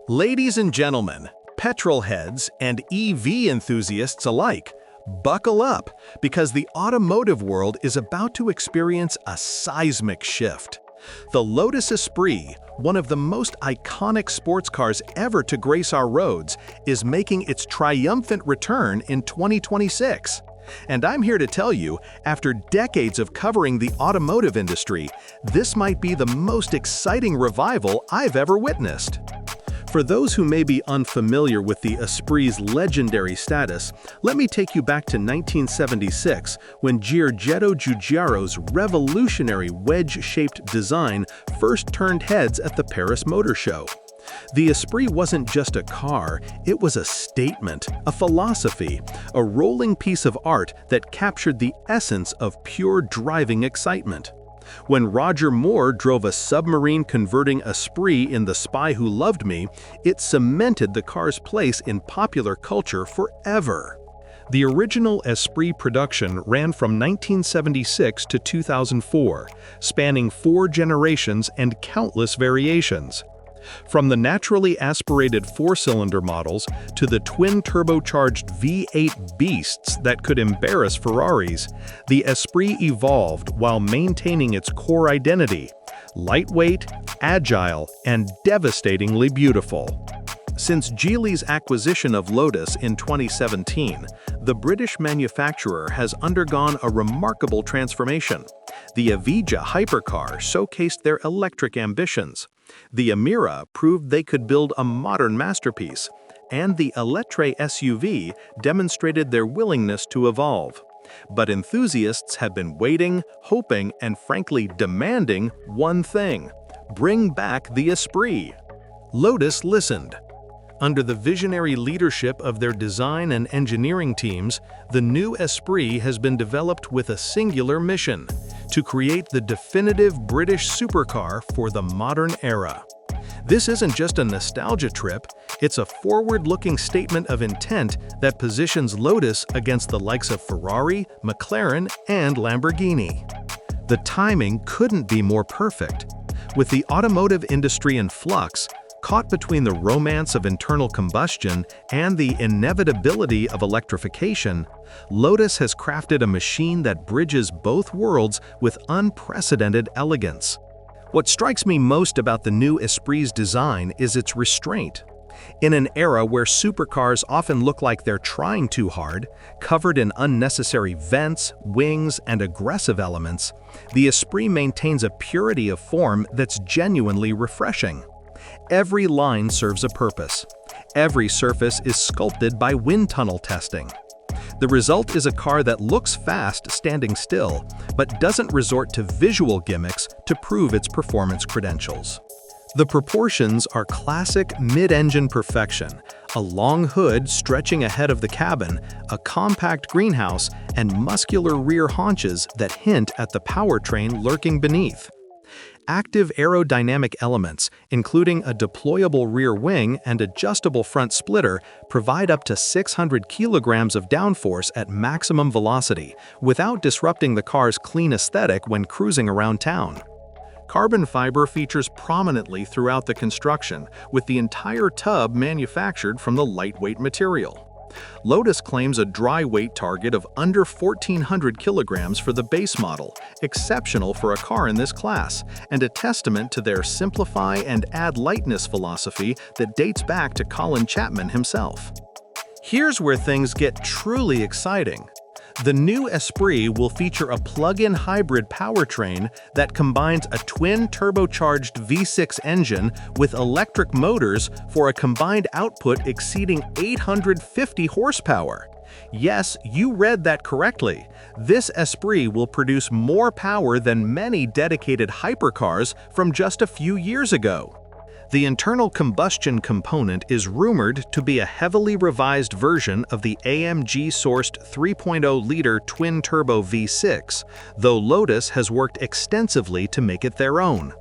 Ladies and gentlemen, petrol heads and EV enthusiasts alike, buckle up because the automotive world is about to experience a seismic shift. The Lotus Esprit, one of the most iconic sports cars ever to grace our roads, is making its triumphant return in 2026. And I'm here to tell you, after decades of covering the automotive industry, this might be the most exciting revival I've ever witnessed. For those who may be unfamiliar with the Esprit's legendary status, let me take you back to 1976 when Giorgetto Giugiaro's revolutionary wedge-shaped design first turned heads at the Paris Motor Show. The Esprit wasn't just a car, it was a statement, a philosophy, a rolling piece of art that captured the essence of pure driving excitement. When Roger Moore drove a submarine-converting Esprit in The Spy Who Loved Me, it cemented the car's place in popular culture forever. The original Esprit production ran from 1976 to 2004, spanning 4 generations and countless variations. From the naturally aspirated 4-cylinder models to the twin-turbocharged V8 beasts that could embarrass Ferraris, the Esprit evolved while maintaining its core identity: lightweight, agile, and devastatingly beautiful. Since Geely's acquisition of Lotus in 2017, the British manufacturer has undergone a remarkable transformation. The Evija hypercar showcased their electric ambitions. The Emira proved they could build a modern masterpiece, and the Elettre SUV demonstrated their willingness to evolve. But enthusiasts have been waiting, hoping, and frankly demanding one thing: bring back the Esprit. Lotus listened. Under the visionary leadership of their design and engineering teams, the new Esprit has been developed with a singular mission: to create the definitive British supercar for the modern era. This isn't just a nostalgia trip, it's a forward-looking statement of intent that positions Lotus against the likes of Ferrari, McLaren, and Lamborghini. The timing couldn't be more perfect. With the automotive industry in flux, caught between the romance of internal combustion and the inevitability of electrification, Lotus has crafted a machine that bridges both worlds with unprecedented elegance. What strikes me most about the new Esprit's design is its restraint. In an era where supercars often look like they're trying too hard, covered in unnecessary vents, wings, and aggressive elements, the Esprit maintains a purity of form that's genuinely refreshing. Every line serves a purpose. Every surface is sculpted by wind tunnel testing. The result is a car that looks fast standing still, but doesn't resort to visual gimmicks to prove its performance credentials. The proportions are classic mid-engine perfection: a long hood stretching ahead of the cabin, a compact greenhouse, and muscular rear haunches that hint at the powertrain lurking beneath. Active aerodynamic elements, including a deployable rear wing and adjustable front splitter, provide up to 600 kilograms of downforce at maximum velocity, without disrupting the car's clean aesthetic when cruising around town. Carbon fiber features prominently throughout the construction, with the entire tub manufactured from the lightweight material. Lotus claims a dry weight target of under 1,400 kilograms for the base model, exceptional for a car in this class, and a testament to their simplify and add lightness philosophy that dates back to Colin Chapman himself. Here's where things get truly exciting. The new Esprit will feature a plug-in hybrid powertrain that combines a twin-turbocharged V6 engine with electric motors for a combined output exceeding 850 horsepower. Yes, you read that correctly. This Esprit will produce more power than many dedicated hypercars from just a few years ago. The internal combustion component is rumored to be a heavily revised version of the AMG-sourced 3.0-liter twin-turbo V6, though Lotus has worked extensively to make it their own.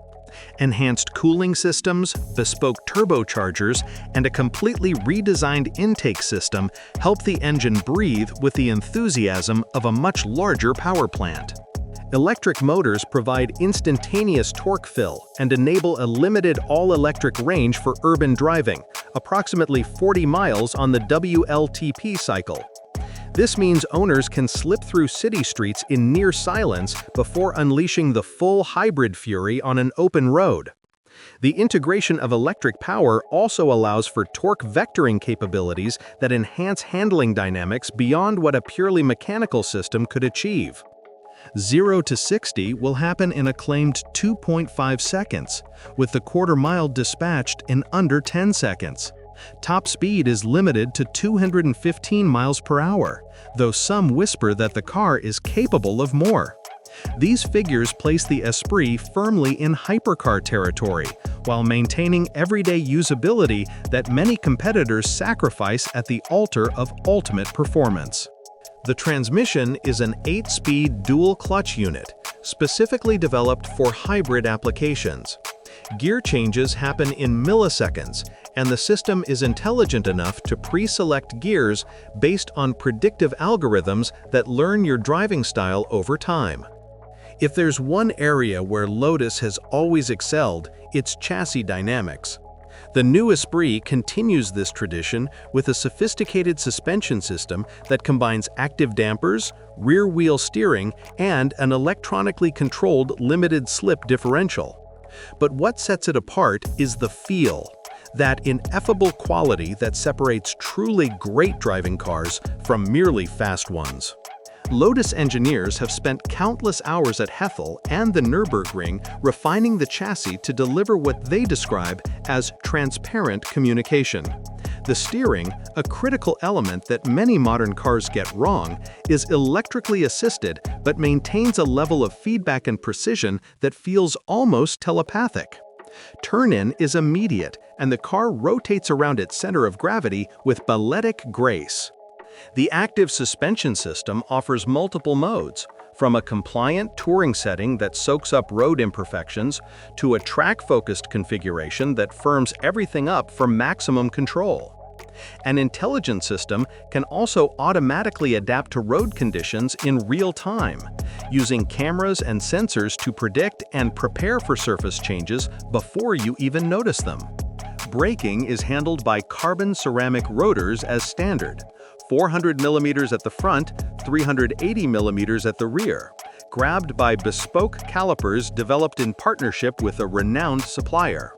Enhanced cooling systems, bespoke turbochargers, and a completely redesigned intake system help the engine breathe with the enthusiasm of a much larger power plant. Electric motors provide instantaneous torque fill and enable a limited all-electric range for urban driving, approximately 40 miles on the WLTP cycle. This means owners can slip through city streets in near silence before unleashing the full hybrid fury on an open road. The integration of electric power also allows for torque vectoring capabilities that enhance handling dynamics beyond what a purely mechanical system could achieve. 0 to 60 will happen in a claimed 2.5 seconds, with the quarter-mile dispatched in under 10 seconds. Top speed is limited to 215 miles per hour, though some whisper that the car is capable of more. These figures place the Esprit firmly in hypercar territory, while maintaining everyday usability that many competitors sacrifice at the altar of ultimate performance. The transmission is an 8-speed dual-clutch unit, specifically developed for hybrid applications. Gear changes happen in milliseconds, and the system is intelligent enough to pre-select gears based on predictive algorithms that learn your driving style over time. If there's one area where Lotus has always excelled, it's chassis dynamics. The new Esprit continues this tradition with a sophisticated suspension system that combines active dampers, rear-wheel steering, and an electronically controlled limited-slip differential. But what sets it apart is the feel, that ineffable quality that separates truly great driving cars from merely fast ones. Lotus engineers have spent countless hours at Hethel and the Nürburgring refining the chassis to deliver what they describe as transparent communication. The steering, a critical element that many modern cars get wrong, is electrically assisted but maintains a level of feedback and precision that feels almost telepathic. Turn-in is immediate, and the car rotates around its center of gravity with balletic grace. The active suspension system offers multiple modes, from a compliant touring setting that soaks up road imperfections to a track-focused configuration that firms everything up for maximum control. An intelligent system can also automatically adapt to road conditions in real time, using cameras and sensors to predict and prepare for surface changes before you even notice them. Braking is handled by carbon ceramic rotors as standard, 400 mm at the front, 380 mm at the rear, grabbed by bespoke calipers developed in partnership with a renowned supplier.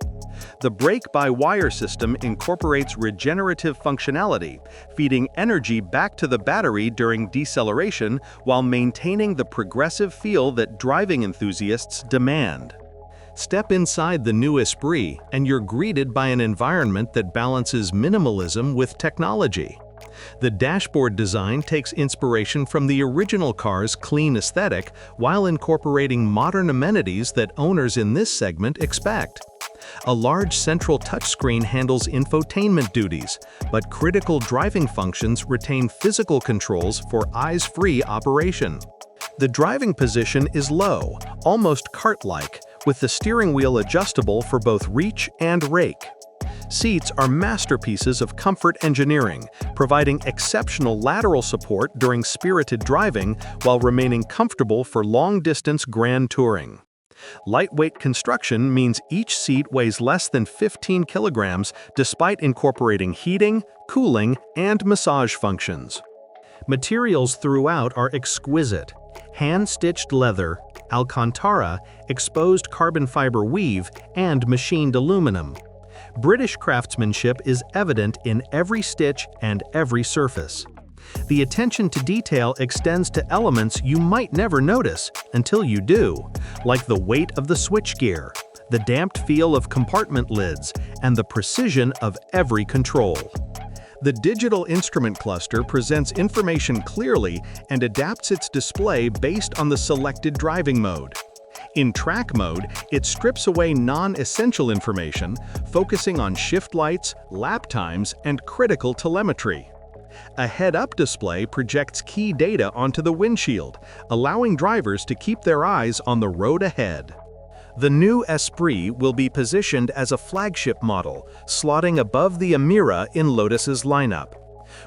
The brake-by-wire system incorporates regenerative functionality, feeding energy back to the battery during deceleration while maintaining the progressive feel that driving enthusiasts demand. Step inside the new Esprit, and you're greeted by an environment that balances minimalism with technology. The dashboard design takes inspiration from the original car's clean aesthetic while incorporating modern amenities that owners in this segment expect. A large central touchscreen handles infotainment duties, but critical driving functions retain physical controls for eyes-free operation. The driving position is low, almost cart-like, with the steering wheel adjustable for both reach and rake. Seats are masterpieces of comfort engineering, providing exceptional lateral support during spirited driving while remaining comfortable for long-distance grand touring. Lightweight construction means each seat weighs less than 15 kilograms despite incorporating heating, cooling, and massage functions. Materials throughout are exquisite. Hand-stitched leather, Alcantara, exposed carbon fiber weave, and machined aluminum. British craftsmanship is evident in every stitch and every surface. The attention to detail extends to elements you might never notice until you do, like the weight of the switchgear, the damped feel of compartment lids, and the precision of every control. The digital instrument cluster presents information clearly and adapts its display based on the selected driving mode. In track mode, it strips away non-essential information, focusing on shift lights, lap times, and critical telemetry. A head-up display projects key data onto the windshield, allowing drivers to keep their eyes on the road ahead. The new Esprit will be positioned as a flagship model, slotting above the Emira in Lotus's lineup.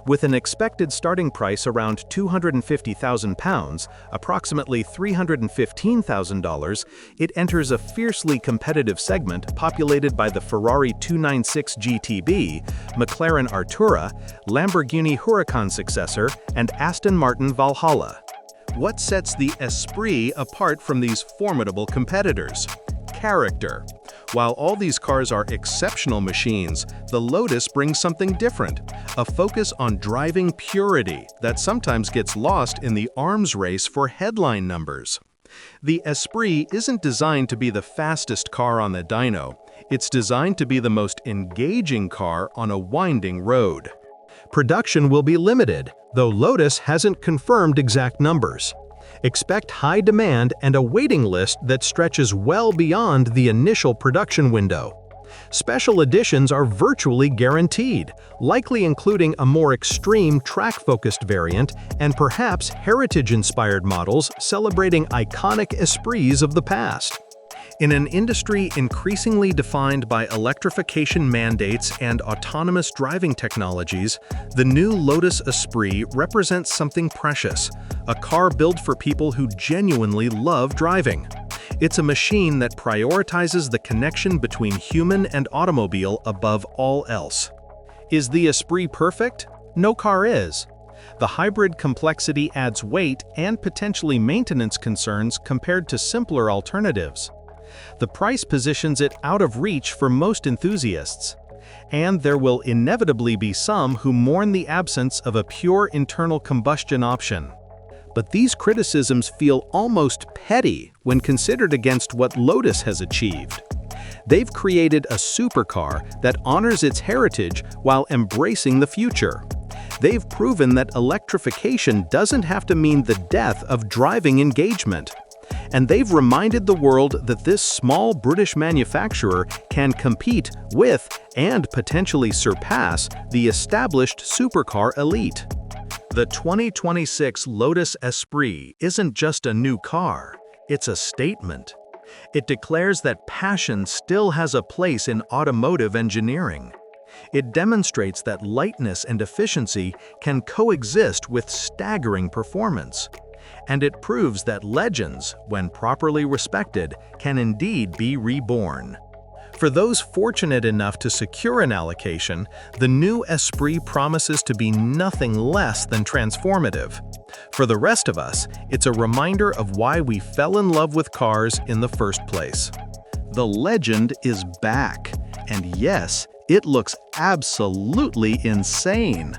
With an expected starting price around £250,000, approximately $315,000, it enters a fiercely competitive segment populated by the Ferrari 296 GTB, McLaren Artura, Lamborghini Huracan successor, and Aston Martin Valhalla. What sets the Esprit apart from these formidable competitors? Character. While all these cars are exceptional machines, the Lotus brings something different, a focus on driving purity that sometimes gets lost in the arms race for headline numbers. The Esprit isn't designed to be the fastest car on the dyno, it's designed to be the most engaging car on a winding road. Production will be limited, though Lotus hasn't confirmed exact numbers. Expect high demand and a waiting list that stretches well beyond the initial production window. Special editions are virtually guaranteed, likely including a more extreme track-focused variant and perhaps heritage-inspired models celebrating iconic Esprits of the past. In an industry increasingly defined by electrification mandates and autonomous driving technologies, the new Lotus Esprit represents something precious, a car built for people who genuinely love driving. It's a machine that prioritizes the connection between human and automobile above all else. Is the Esprit perfect? No car is. The hybrid complexity adds weight and potentially maintenance concerns compared to simpler alternatives. The price positions it out of reach for most enthusiasts. And there will inevitably be some who mourn the absence of a pure internal combustion option. But these criticisms feel almost petty when considered against what Lotus has achieved. They've created a supercar that honors its heritage while embracing the future. They've proven that electrification doesn't have to mean the death of driving engagement. And they've reminded the world that this small British manufacturer can compete with and potentially surpass the established supercar elite. The 2026 Lotus Esprit isn't just a new car, it's a statement. It declares that passion still has a place in automotive engineering. It demonstrates that lightness and efficiency can coexist with staggering performance. And it proves that legends, when properly respected, can indeed be reborn. For those fortunate enough to secure an allocation, the new Esprit promises to be nothing less than transformative. For the rest of us, it's a reminder of why we fell in love with cars in the first place. The legend is back, and yes, it looks absolutely insane.